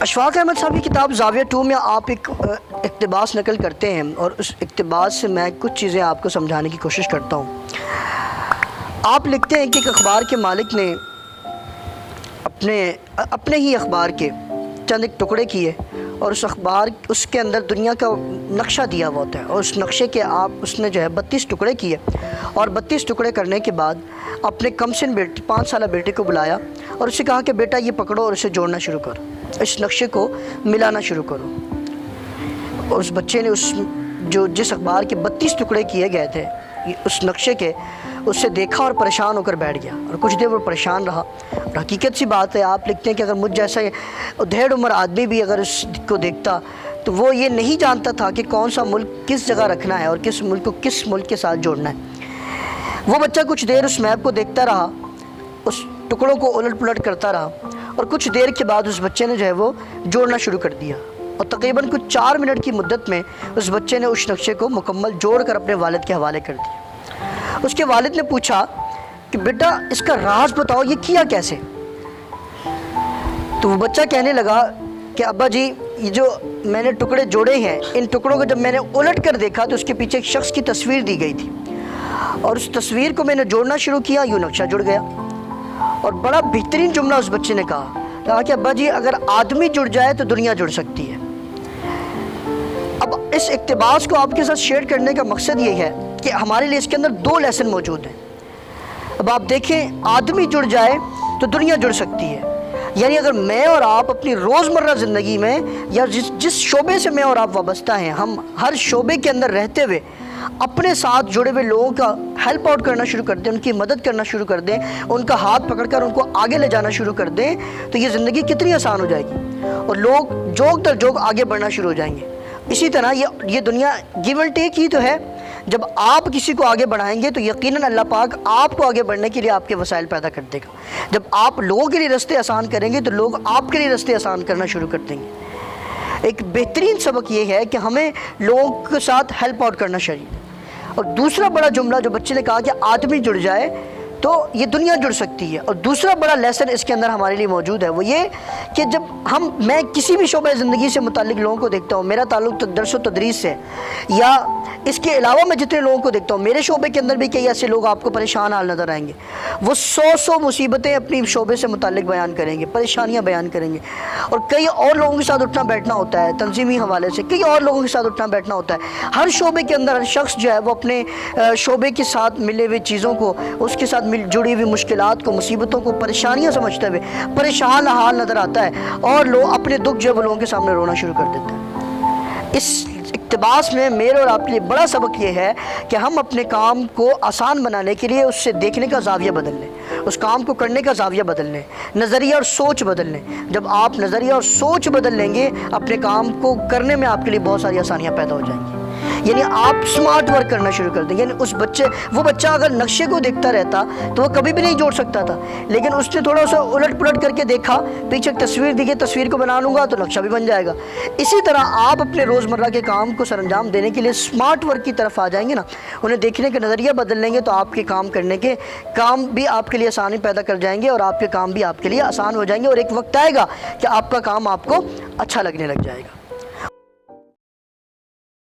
اشفاق احمد صاحب کی کتاب زاویہ 2 میں آپ ایک اقتباس نقل کرتے ہیں اور اس اقتباس سے میں کچھ چیزیں آپ کو سمجھانے کی کوشش کرتا ہوں۔ آپ لکھتے ہیں کہ ایک اخبار کے مالک نے اپنے ہی اخبار کے چند ایک ٹکڑے کیے اور اس کے اندر دنیا کا نقشہ دیا ہوا ہوتا ہے، اور اس نقشے کے اس نے جو ہے 32 ٹکڑے کیے، اور 32 ٹکڑے کرنے کے بعد اپنے کم سن بیٹے 5 سالہ بیٹے کو بلایا اور اسے کہا کہ بیٹا یہ پکڑو اور اسے جوڑنا شروع کرو، اس نقشے کو ملانا شروع کرو۔ اور اس بچے نے جس اخبار کے 32 ٹکڑے کیے گئے تھے اس نقشے کے، اس سے دیکھا اور پریشان ہو کر بیٹھ گیا، اور کچھ دیر وہ پریشان رہا۔ اور حقیقت سی بات ہے، آپ لکھتے ہیں کہ اگر مجھ جیسا ڈھیڑ عمر آدمی بھی اگر اس کو دیکھتا تو وہ یہ نہیں جانتا تھا کہ کون سا ملک کس جگہ رکھنا ہے اور کس ملک کو کس ملک کے ساتھ جوڑنا ہے۔ وہ بچہ کچھ دیر اس میپ کو دیکھتا رہا، اس ٹکڑوں کو الٹ پلٹ کرتا رہا، اور کچھ دیر کے بعد اس بچے نے جو ہے وہ جوڑنا شروع کر دیا، اور تقریباً کچھ 4 منٹ کی مدت میں اس بچے نے اس نقشے کو مکمل جوڑ کر اپنے والد کے حوالے کر دیا۔ اس کے والد نے پوچھا کہ بیٹا اس کا راز بتاؤ، یہ کیا کیسے؟ تو وہ بچہ کہنے لگا کہ ابا جی یہ جو میں نے ٹکڑے جوڑے ہیں، ان ٹکڑوں کو جب میں نے الٹ کر دیکھا تو اس کے پیچھے ایک شخص کی تصویر دی گئی تھی، اور اس تصویر کو میں نے جوڑنا شروع کیا، یوں نقشہ جڑ گیا۔ اور بڑا بہترین جملہ اس بچے نے کہا کہ ابا جی اگر آدمی جڑ جائے تو دنیا جڑ سکتی ہے۔ اب اس اقتباس کو آپ کے ساتھ شیئر کرنے کا مقصد یہ ہے کہ ہمارے لیے اس کے اندر 2 لیسن موجود ہیں۔ اب آپ دیکھیں، آدمی جڑ جائے تو دنیا جڑ سکتی ہے، یعنی اگر میں اور آپ اپنی روزمرہ زندگی میں یا جس شعبے سے میں اور آپ وابستہ ہیں، ہم ہر شعبے کے اندر رہتے ہوئے اپنے ساتھ جڑے ہوئے لوگوں کا ہیلپ آؤٹ کرنا شروع کر دیں، ان کی مدد کرنا شروع کر دیں، ان کا ہاتھ پکڑ کر ان کو آگے لے جانا شروع کر دیں، تو یہ زندگی کتنی آسان ہو جائے گی، اور لوگ جوگ در جوگ آگے بڑھنا شروع ہو جائیں گے۔ اسی طرح یہ دنیا گیو اینڈ ٹیک ہی تو ہے۔ جب آپ کسی کو آگے بڑھائیں گے تو یقیناً اللہ پاک آپ کو آگے بڑھنے کے لیے آپ کے وسائل پیدا کر دے گا۔ جب آپ لوگوں کے لیے راستے آسان کریں گے تو لوگ آپ کے لیے راستے آسان کرنا شروع کر دیں گے۔ ایک بہترین سبق یہ ہے کہ ہمیں لوگوں کے ساتھ ہیلپ آؤٹ کرنا چاہیے۔ اور دوسرا بڑا جملہ جو بچے نے کہا کہ آدمی جڑ جائے تو یہ دنیا جڑ سکتی ہے، اور دوسرا بڑا لیسن اس کے اندر ہمارے لیے موجود ہے، وہ یہ کہ جب میں کسی بھی شعبہ زندگی سے متعلق لوگوں کو دیکھتا ہوں، میرا تعلق درس و تدریس سے، یا اس کے علاوہ میں جتنے لوگوں کو دیکھتا ہوں، میرے شعبے کے اندر بھی کئی ایسے لوگ آپ کو پریشان حال نظر آئیں گے، وہ 100 مصیبتیں اپنی شعبے سے متعلق بیان کریں گے، پریشانیاں بیان کریں گے، اور کئی اور لوگوں کے ساتھ اٹھنا بیٹھنا ہوتا ہے، تنظیمی حوالے سے کئی اور لوگوں کے ساتھ اٹھنا بیٹھنا ہوتا ہے۔ ہر شعبے کے اندر ہر شخص جو ہے وہ اپنے شعبے کے ساتھ ملے ہوئے چیزوں کو، اس کے ساتھ جڑی ہوئی مشکلات کو، مصیبتوں کو، پریشانیاں سمجھتے ہوئے پریشان حال نظر آتا ہے، اور لوگ اپنے دکھ جو ہے وہ لوگوں کے سامنے رونا شروع کر دیتے ہیں۔ اس اقتباس میں میرے اور آپ کے لیے بڑا سبق یہ ہے کہ ہم اپنے کام کو آسان بنانے کے لیے اس سے دیکھنے کا زاویہ بدل لیں، اس کام کو کرنے کا زاویہ بدل لیں، نظریہ اور سوچ بدل لیں۔ جب آپ نظریہ اور سوچ بدل لیں گے، اپنے کام کو کرنے میں آپ کے لیے بہت ساری آسانیاں پیدا ہو جائیں گی، یعنی آپ سمارٹ ورک کرنا شروع کر دیں۔ یعنی وہ بچہ اگر نقشے کو دیکھتا رہتا تو وہ کبھی بھی نہیں جوڑ سکتا تھا، لیکن اس نے تھوڑا سا الٹ پلٹ کر کے دیکھا، پیچھے ایک تصویر دی گئی، تصویر کو بنا لوں گا تو نقشہ بھی بن جائے گا۔ اسی طرح آپ اپنے روزمرہ کے کام کو سر انجام دینے کے لیے سمارٹ ورک کی طرف آ جائیں گے نا، انہیں دیکھنے کا نظریہ بدل لیں گے، تو آپ کے کام کرنے کے کام بھی آپ کے لیے آسانی پیدا کر جائیں گے، اور آپ کے کام بھی آپ کے لیے آسان ہو جائیں گے، اور ایک وقت آئے گا کہ آپ کا کام آپ کو اچھا لگنے لگ جائے گا۔